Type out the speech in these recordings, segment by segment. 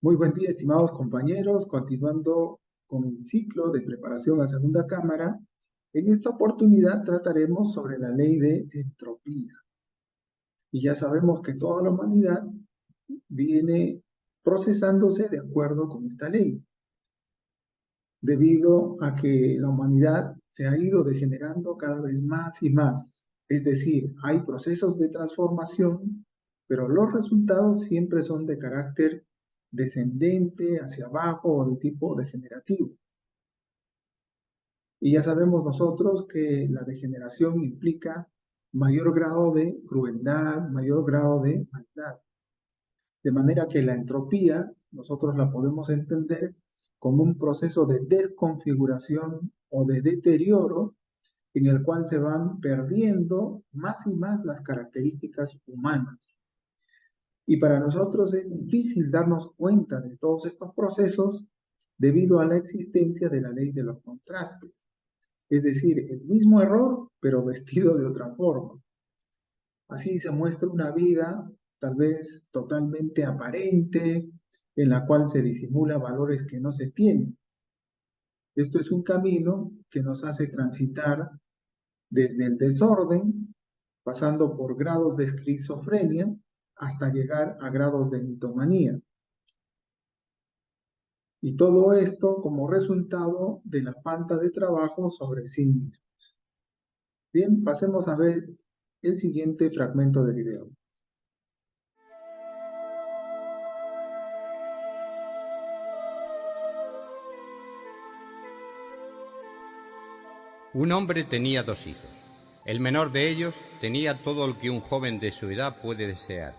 Muy buen día, estimados compañeros. Continuando con el ciclo de preparación a segunda cámara, en esta oportunidad trataremos sobre la ley de entropía. Y ya sabemos que toda la humanidad viene procesándose de acuerdo con esta ley, debido a que la humanidad se ha ido degenerando cada vez más y más. Es decir, hay procesos de transformación, pero los resultados siempre son de carácter descendente, hacia abajo o de tipo degenerativo. Y ya sabemos nosotros que la degeneración implica mayor grado de crueldad, mayor grado de maldad. De manera que la entropía nosotros la podemos entender como un proceso de desconfiguración o de deterioro en el cual se van perdiendo más y más las características humanas. Y para nosotros es difícil darnos cuenta de todos estos procesos debido a la existencia de la ley de los contrastes. Es decir, el mismo error, pero vestido de otra forma. Así se muestra una vida tal vez totalmente aparente, en la cual se disimula valores que no se tienen. Esto es un camino que nos hace transitar desde el desorden, pasando por grados de esquizofrenia, hasta llegar a grados de mitomanía. Y todo esto como resultado de la falta de trabajo sobre sí mismo. Bien, pasemos a ver el siguiente fragmento de video. Un hombre tenía dos hijos. El menor de ellos tenía todo lo que un joven de su edad puede desear,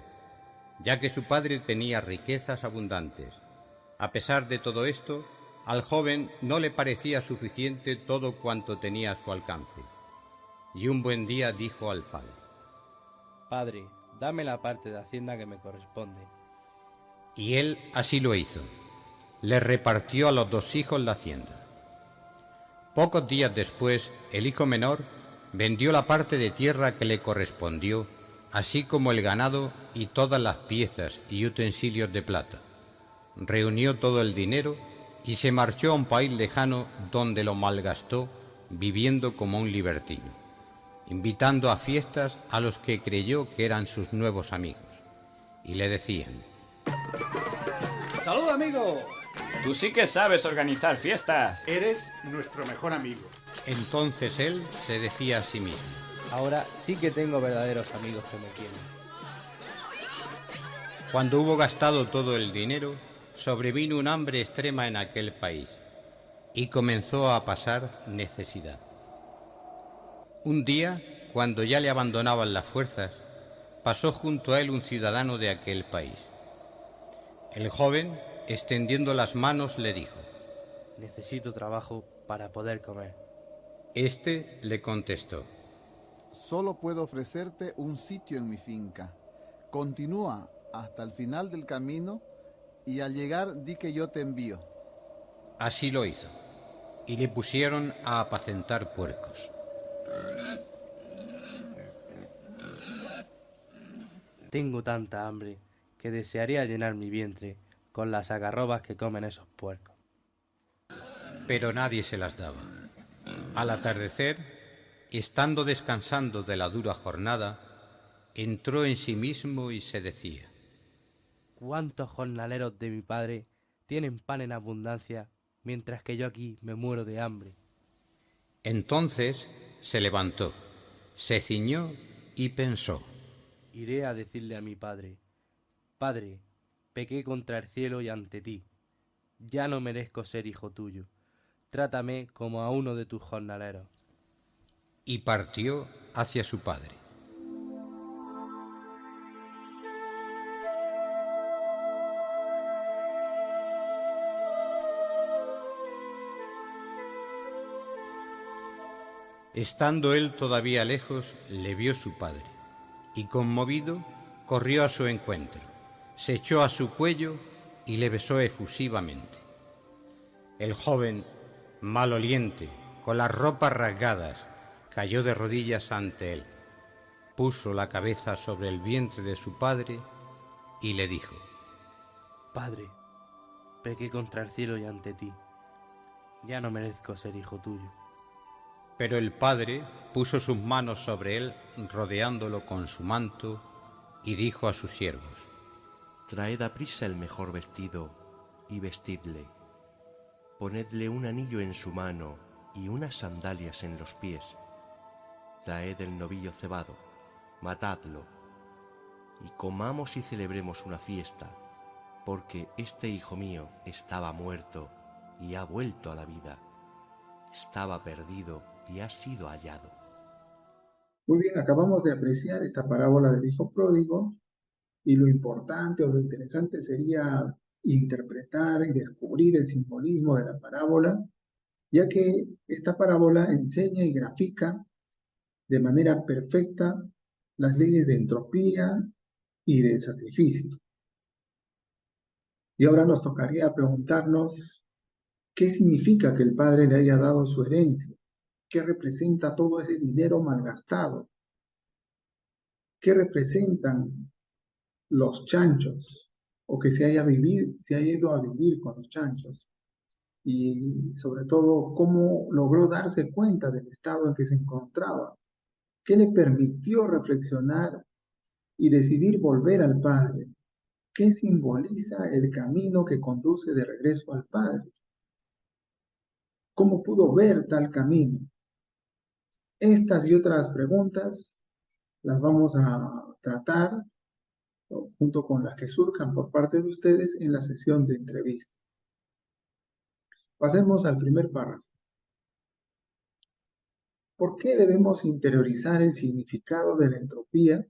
ya que su padre tenía riquezas abundantes. A pesar de todo esto, al joven no le parecía suficiente todo cuanto tenía a su alcance. Y un buen día dijo al padre: Padre, dame la parte de hacienda que me corresponde. Y él así lo hizo. Le repartió a los dos hijos la hacienda. Pocos días después, el hijo menor vendió la parte de tierra que le correspondió, así como el ganado y todas las piezas y utensilios de plata. Reunió todo el dinero y se marchó a un país lejano donde lo malgastó viviendo como un libertino, invitando a fiestas a los que creyó que eran sus nuevos amigos. Y le decían: ¡Salud, amigo! Tú sí que sabes organizar fiestas. Eres nuestro mejor amigo. Entonces él se decía a sí mismo: Ahora sí que tengo verdaderos amigos que me quieren. Cuando hubo gastado todo el dinero, sobrevino un hambre extrema en aquel país y comenzó a pasar necesidad. Un día, cuando ya le abandonaban las fuerzas, pasó junto a él un ciudadano de aquel país. El joven, extendiendo las manos, le dijo: Necesito trabajo para poder comer. Este le contestó: Solo puedo ofrecerte un sitio en mi finca. Continúa hasta el final del camino y al llegar di que yo te envío. Así lo hizo, y le pusieron a apacentar puercos. Tengo tanta hambre que desearía llenar mi vientre con las algarrobas que comen esos puercos. Pero nadie se las daba. Al atardecer, estando descansando de la dura jornada, entró en sí mismo y se decía: ¿Cuántos jornaleros de mi padre tienen pan en abundancia, mientras que yo aquí me muero de hambre? Entonces se levantó, se ciñó y pensó: Iré a decirle a mi padre: Padre, pequé contra el cielo y ante ti. Ya no merezco ser hijo tuyo. Trátame como a uno de tus jornaleros. y partió hacia su padre. Estando él todavía lejos, le vio su padre, y conmovido, corrió a su encuentro, se echó a su cuello y le besó efusivamente. El joven, maloliente, con las ropas rasgadas, cayó de rodillas ante él, puso la cabeza sobre el vientre de su padre y le dijo: Padre, pequé contra el cielo y ante ti. Ya no merezco ser hijo tuyo. Pero el padre puso sus manos sobre él, rodeándolo con su manto, y dijo a sus siervos: Traed aprisa el mejor vestido y vestidle. Ponedle un anillo en su mano y unas sandalias en los pies. Traed el novillo cebado, matadlo, y comamos y celebremos una fiesta, porque este hijo mío estaba muerto y ha vuelto a la vida. Estaba perdido y ha sido hallado. Muy bien, acabamos de apreciar esta parábola del hijo pródigo y lo importante o lo interesante sería interpretar y descubrir el simbolismo de la parábola, ya que esta parábola enseña y grafica de manera perfecta las leyes de entropía y de sacrificio. Y ahora nos tocaría preguntarnos qué significa que el padre le haya dado su herencia, qué representa todo ese dinero malgastado, qué representan los chanchos o que se haya ido a vivir con los chanchos. Y sobre todo, cómo logró darse cuenta del estado en que se encontraba, qué le permitió reflexionar y decidir volver al Padre, qué simboliza el camino que conduce de regreso al Padre, cómo pudo ver tal camino. Estas y otras preguntas las vamos a tratar junto con las que surjan por parte de ustedes en la sesión de entrevista. Pasemos al primer párrafo. ¿Por qué debemos interiorizar el significado de la entropía?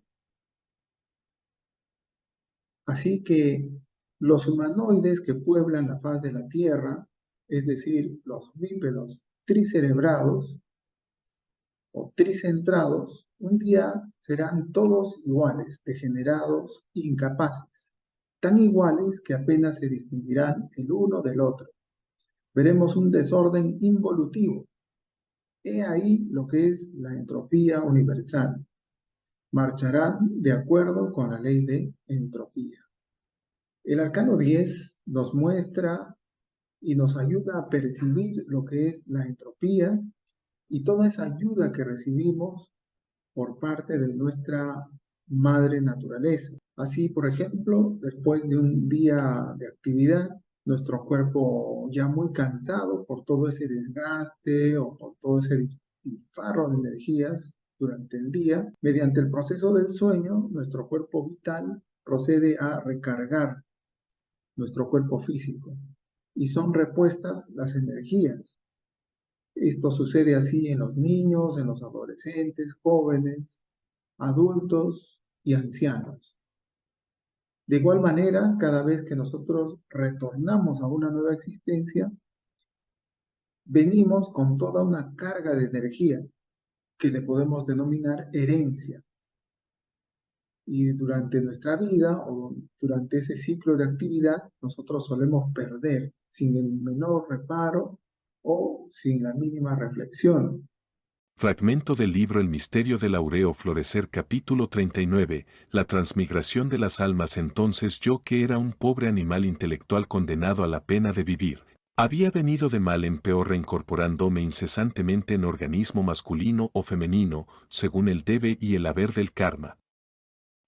Así que los humanoides que pueblan la faz de la Tierra, es decir, los bípedos tricerebrados o tricentrados, un día serán todos iguales, degenerados, incapaces, tan iguales que apenas se distinguirán el uno del otro. Veremos un desorden involutivo. He ahí lo que es la entropía universal. Marcharán de acuerdo con la ley de entropía. El arcano 10 nos muestra y nos ayuda a percibir lo que es la entropía y toda esa ayuda que recibimos por parte de nuestra madre naturaleza. Así, por ejemplo, después de un día de actividad, nuestro cuerpo ya muy cansado por todo ese desgaste o por todo ese despilfarro de energías durante el día, mediante el proceso del sueño, nuestro cuerpo vital procede a recargar nuestro cuerpo físico y son repuestas las energías. Esto sucede así en los niños, en los adolescentes, jóvenes, adultos y ancianos. De igual manera, cada vez que nosotros retornamos a una nueva existencia, venimos con toda una carga de energía que le podemos denominar herencia. Y durante nuestra vida o durante ese ciclo de actividad, nosotros solemos perder sin el menor reparo o sin la mínima reflexión. Fragmento del libro El misterio del áureo florecer, capítulo 39, la transmigración de las almas. Entonces yo, que era un pobre animal intelectual condenado a la pena de vivir, había venido de mal en peor, reincorporándome incesantemente en organismo masculino o femenino, según el debe y el haber del karma.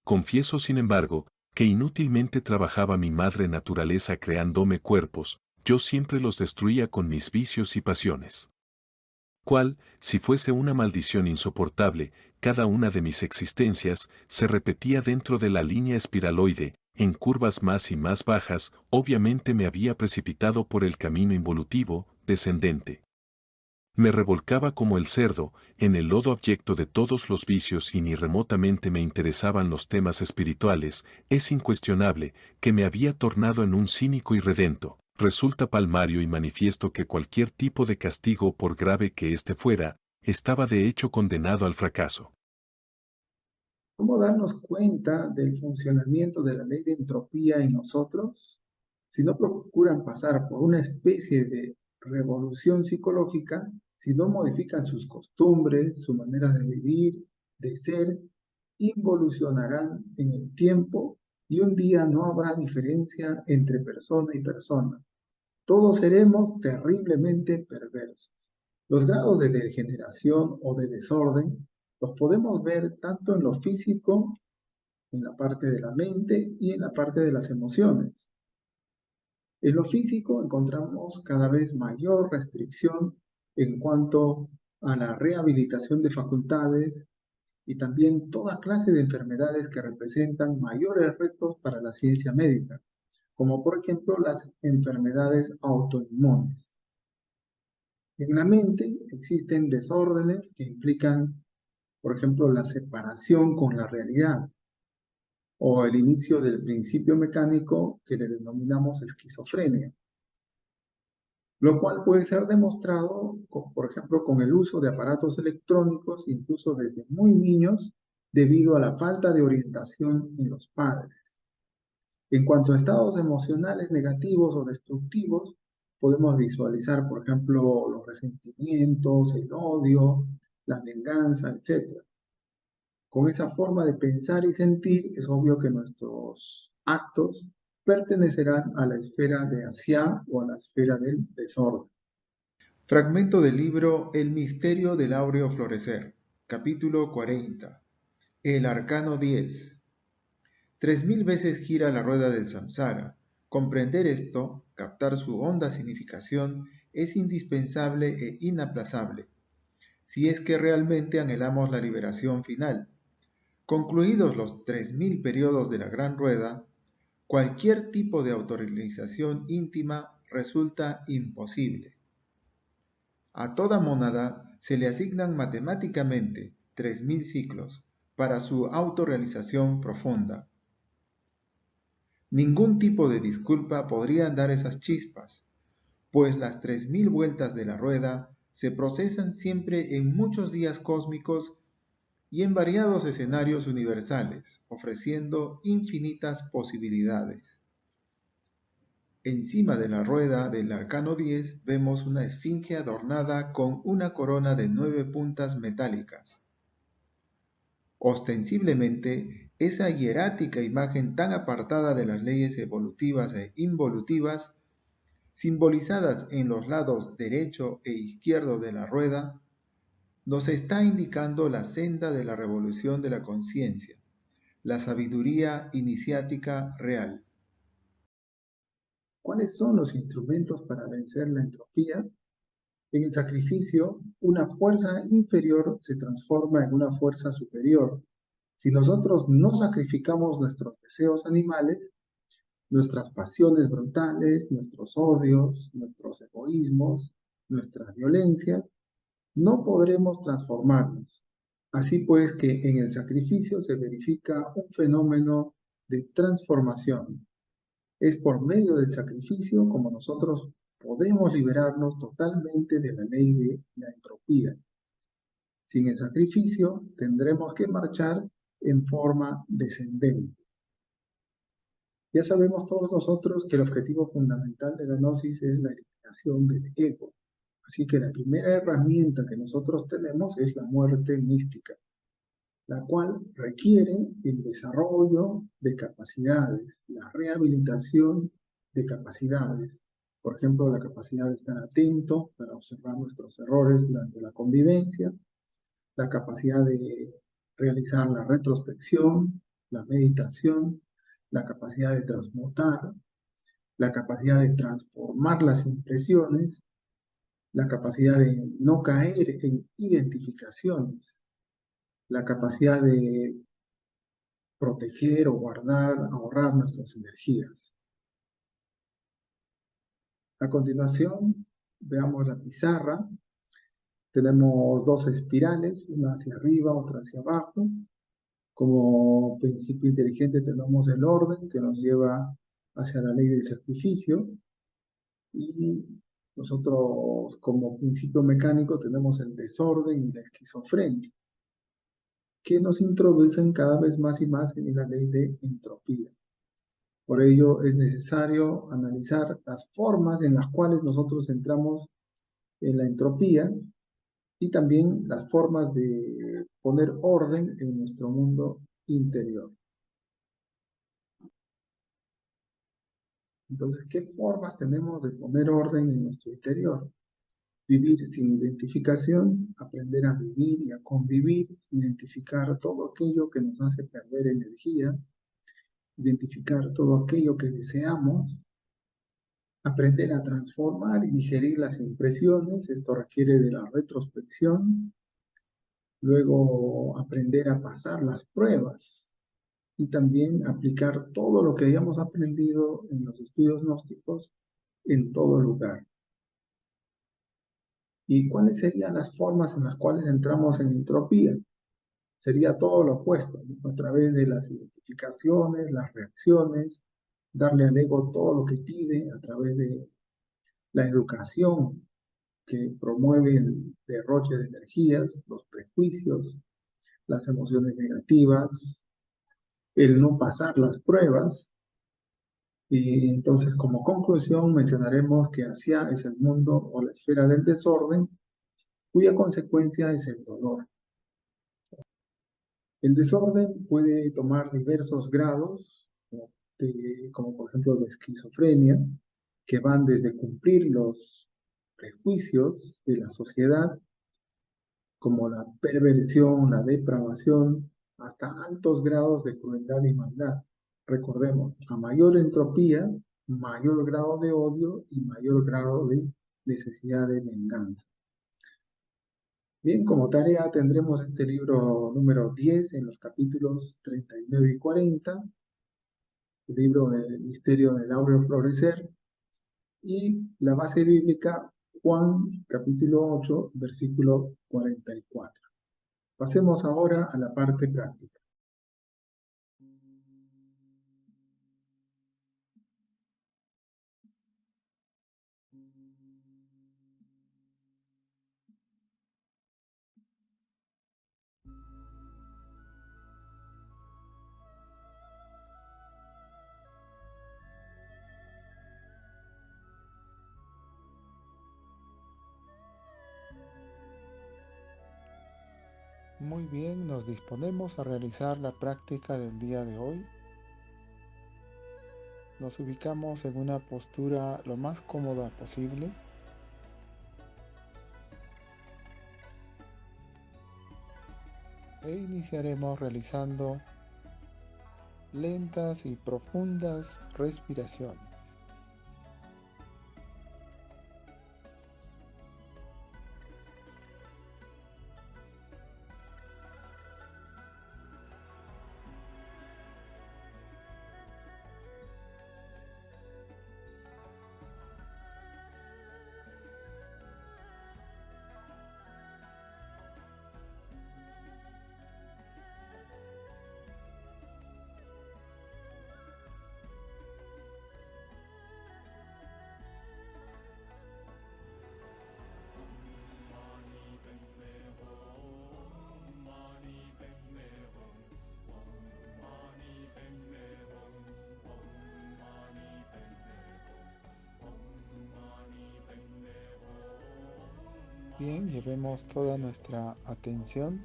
Confieso, sin embargo, que inútilmente trabajaba mi madre naturaleza creándome cuerpos, yo siempre los destruía con mis vicios y pasiones. Cual, si fuese una maldición insoportable, cada una de mis existencias se repetía dentro de la línea espiraloide, en curvas más y más bajas, obviamente me había precipitado por el camino involutivo, descendente. Me revolcaba como el cerdo, en el lodo abyecto de todos los vicios y ni remotamente me interesaban los temas espirituales. Es incuestionable que me había tornado en un cínico irredento. Resulta palmario y manifiesto que cualquier tipo de castigo, por grave que éste fuera, estaba de hecho condenado al fracaso. ¿Cómo darnos cuenta del funcionamiento de la ley de entropía en nosotros? Si no procuran pasar por una especie de revolución psicológica, si no modifican sus costumbres, su manera de vivir, de ser, involucionarán en el tiempo y un día no habrá diferencia entre persona y persona. todos seremos terriblemente perversos. Los grados de degeneración o de desorden los podemos ver tanto en lo físico, en la parte de la mente y en la parte de las emociones. En lo físico encontramos cada vez mayor restricción en cuanto a la rehabilitación de facultades y también toda clase de enfermedades que representan mayores retos para la ciencia médica, como por ejemplo las enfermedades autoinmunes. En la mente existen desórdenes que implican, por ejemplo, la separación con la realidad o el inicio del principio mecánico que le denominamos esquizofrenia, lo cual puede ser demostrado, por ejemplo, con el uso de aparatos electrónicos, incluso desde muy niños, debido a la falta de orientación en los padres. En cuanto a estados emocionales negativos o destructivos, podemos visualizar, por ejemplo, los resentimientos, el odio, la venganza, etc. Con esa forma de pensar y sentir, es obvio que nuestros actos pertenecerán a la esfera de Asia o a la esfera del desorden. Fragmento del libro El misterio del áureo florecer, capítulo 40. El arcano 10. 3000 veces gira la rueda del samsara. Comprender esto, captar su honda significación, es indispensable e inaplazable, si es que realmente anhelamos la liberación final. Concluidos los 3000 periodos de la gran rueda, cualquier tipo de autorrealización íntima resulta imposible. A toda mónada se le asignan matemáticamente 3000 ciclos para su autorrealización profunda. Ningún tipo de disculpa podría dar esas chispas, pues las 3000 vueltas de la rueda se procesan siempre en muchos días cósmicos y en variados escenarios universales, ofreciendo infinitas posibilidades. Encima de la rueda del arcano 10 vemos una esfinge adornada con una corona de 9 puntas metálicas. Ostensiblemente, esa hierática imagen tan apartada de las leyes evolutivas e involutivas, simbolizadas en los lados derecho e izquierdo de la rueda, nos está indicando la senda de la revolución de la conciencia, la sabiduría iniciática real. ¿Cuáles son los instrumentos para vencer la entropía? En el sacrificio, una fuerza inferior se transforma en una fuerza superior. Si nosotros no sacrificamos nuestros deseos animales, nuestras pasiones brutales, nuestros odios, nuestros egoísmos, nuestras violencias, no podremos transformarnos. Así pues que en el sacrificio se verifica un fenómeno de transformación. Es por medio del sacrificio como nosotros podemos liberarnos totalmente de la ley de la entropía. Sin el sacrificio tendremos que marchar en forma descendente. Ya sabemos todos nosotros que el objetivo fundamental de la gnosis es la eliminación del ego. Así que la primera herramienta que nosotros tenemos es la muerte mística, la cual requiere el desarrollo de capacidades, la rehabilitación de capacidades. Por ejemplo, la capacidad de estar atento para observar nuestros errores durante la convivencia, la capacidad de realizar la retrospección, la meditación, la capacidad de transmutar, la capacidad de transformar las impresiones, la capacidad de no caer en identificaciones, la capacidad de proteger o guardar, ahorrar nuestras energías. A continuación, veamos la pizarra. Tenemos dos espirales, una hacia arriba, otra hacia abajo. Como principio inteligente tenemos el orden que nos lleva hacia la ley del sacrificio. Y nosotros como principio mecánico tenemos el desorden y la esquizofrenia, que nos introducen cada vez más y más en la ley de entropía. Por ello es necesario analizar las formas en las cuales nosotros entramos en la entropía y también las formas de poner orden en nuestro mundo interior. Entonces, ¿qué formas tenemos de poner orden en nuestro interior? Vivir sin identificación, aprender a vivir y a convivir, identificar todo aquello que nos hace perder energía, identificar todo aquello que deseamos, aprender a transformar y digerir las impresiones, esto requiere de la retrospección, luego aprender a pasar las pruebas y también aplicar todo lo que hayamos aprendido en los estudios gnósticos en todo lugar. ¿Y cuáles serían las formas en las cuales entramos en entropía? Sería todo lo opuesto, ¿no? A través de las identificaciones, las reacciones, darle al ego todo lo que pide, a través de la educación que promueve el derroche de energías, los prejuicios, las emociones negativas, el no pasar las pruebas. Y entonces, como conclusión, mencionaremos que Asia es el mundo o la esfera del desorden, cuya consecuencia es el dolor. El desorden puede tomar diversos grados, como por ejemplo la esquizofrenia, que van desde cumplir los prejuicios de la sociedad, como la perversión, la depravación, hasta altos grados de crueldad y maldad. Recordemos, a mayor entropía, mayor grado de odio y mayor grado de necesidad de venganza. Bien, como tarea tendremos este libro número 10 en los capítulos 39 y 40, el libro del Misterio del Áureo Florecer, y la base bíblica Juan capítulo 8, versículo 44. Pasemos ahora a la parte práctica. Muy bien, nos disponemos a realizar la práctica del día de hoy. Nos ubicamos en una postura lo más cómoda posible. E iniciaremos realizando lentas y profundas respiraciones. Bien, llevemos toda nuestra atención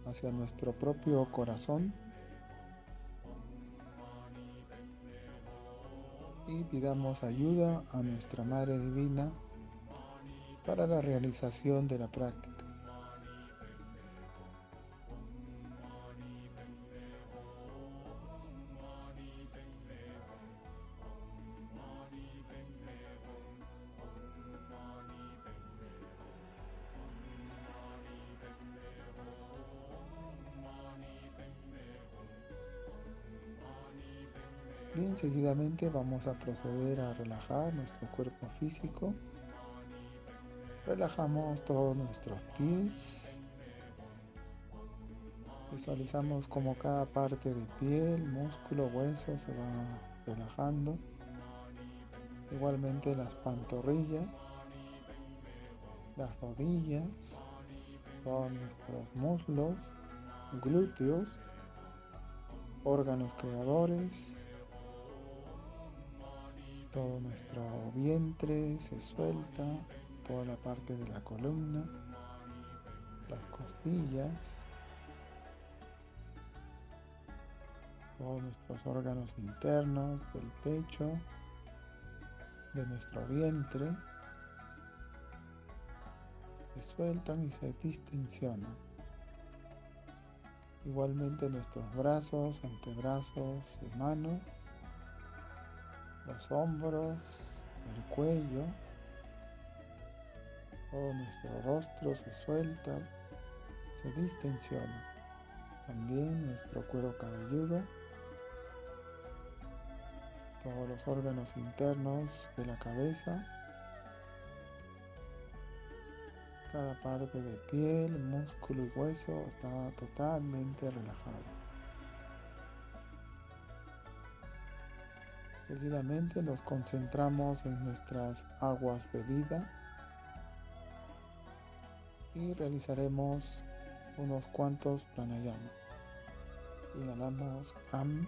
hacia nuestro propio corazón y pidamos ayuda a nuestra Madre Divina para la realización de la práctica. Bien, seguidamente vamos a proceder a relajar nuestro cuerpo físico. Relajamos todos nuestros pies. Visualizamos como cada parte de piel, músculo, hueso se va relajando. Igualmente las pantorrillas, las rodillas, todos nuestros muslos, glúteos, órganos creadores. Todo nuestro vientre se suelta, toda la parte de la columna, las costillas, Todos nuestros órganos internos del pecho, de nuestro vientre, se sueltan y se distensionan. Igualmente nuestros brazos, antebrazos y manos, los hombros, el cuello, todo nuestro rostro se suelta, se distensiona. También nuestro cuero cabelludo, todos los órganos internos de la cabeza, cada parte de piel, músculo y hueso está totalmente relajado. Seguidamente nos concentramos en nuestras aguas de vida y realizaremos unos cuantos pranayama. Inhalamos Am.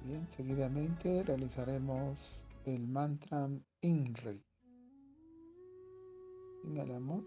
Bien, seguidamente realizaremos el mantra INRI. Inhalamos.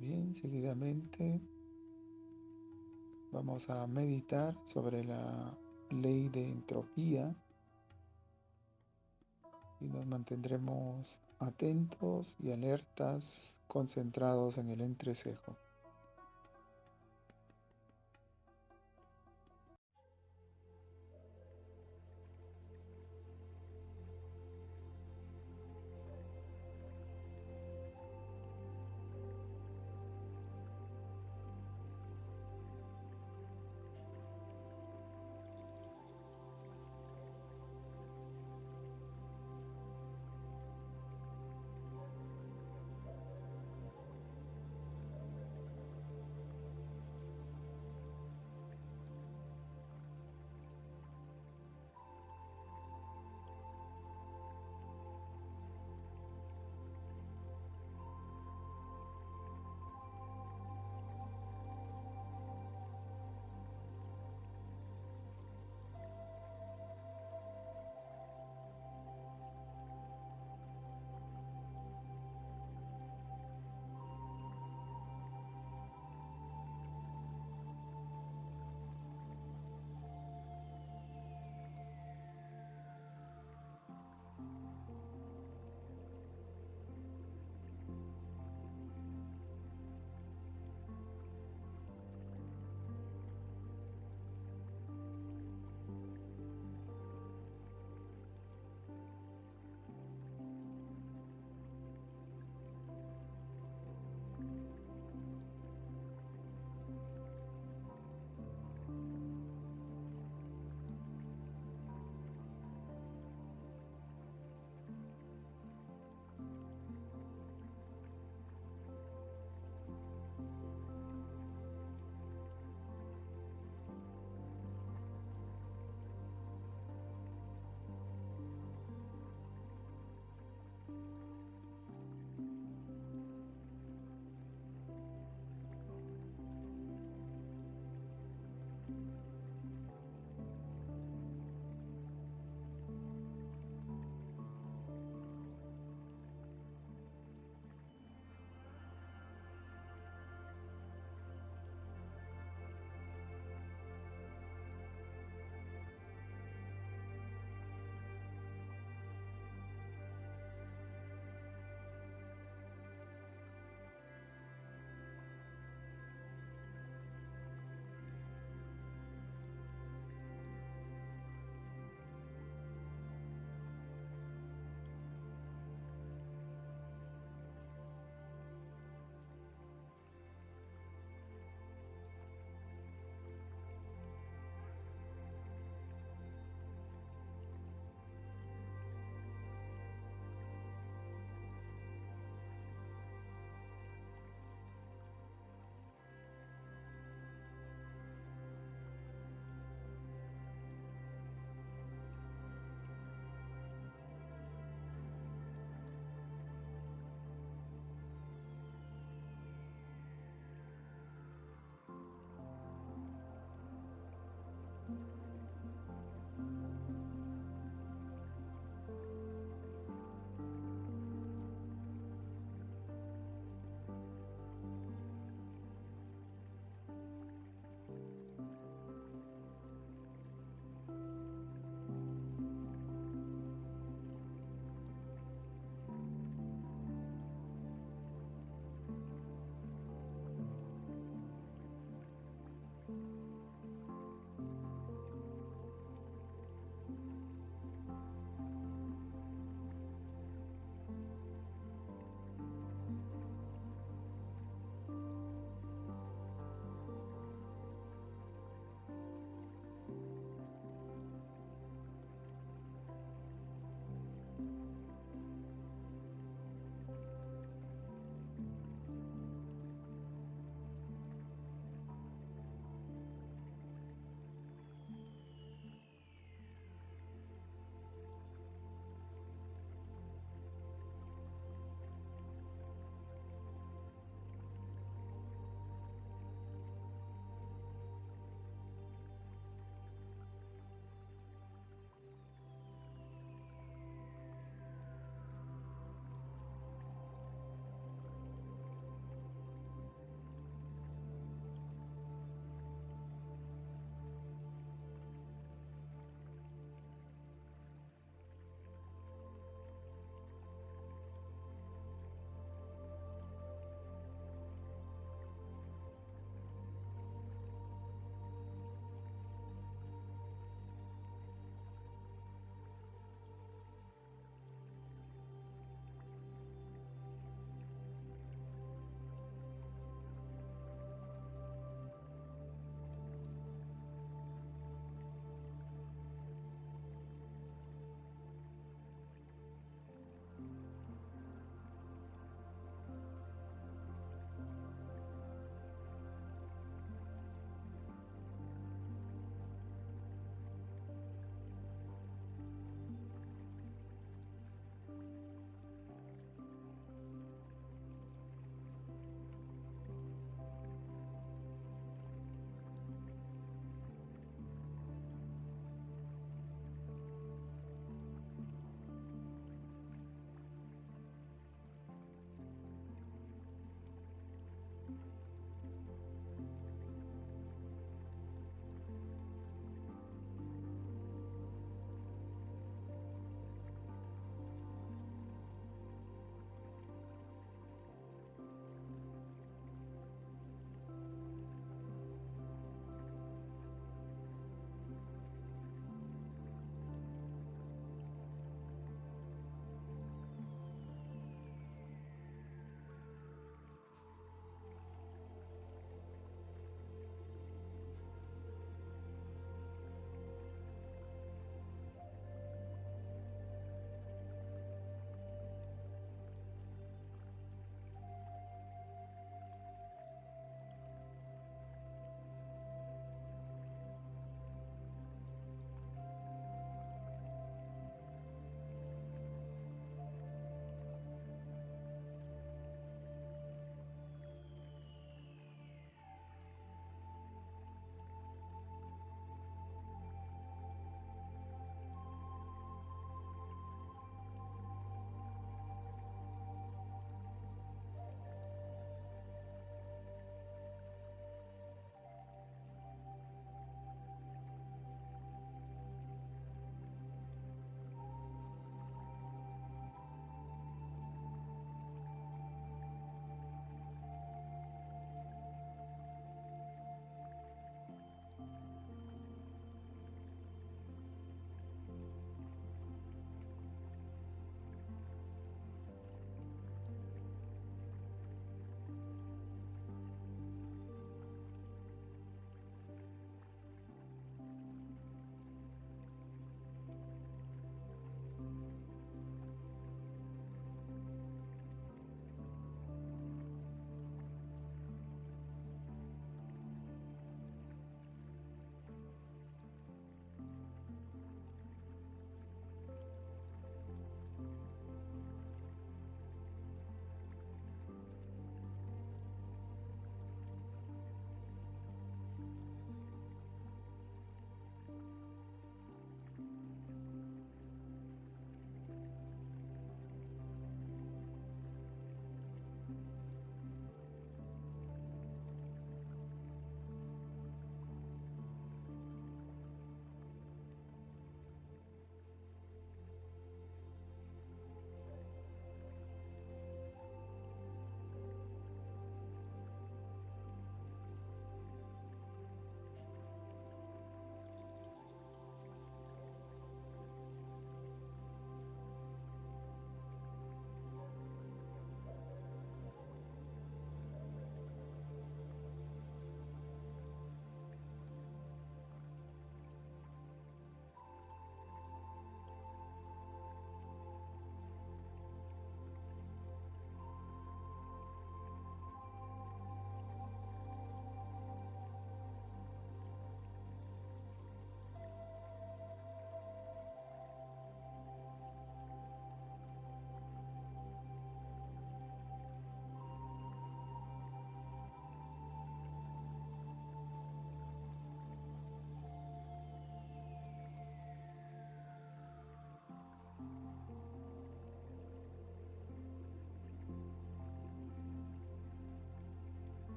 Bien, seguidamente vamos a meditar sobre la ley de entropía y nos mantendremos atentos y alertas, concentrados en el entrecejo.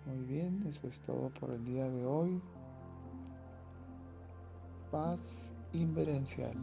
Muy bien, eso es todo por el día de hoy. Paz inverencial.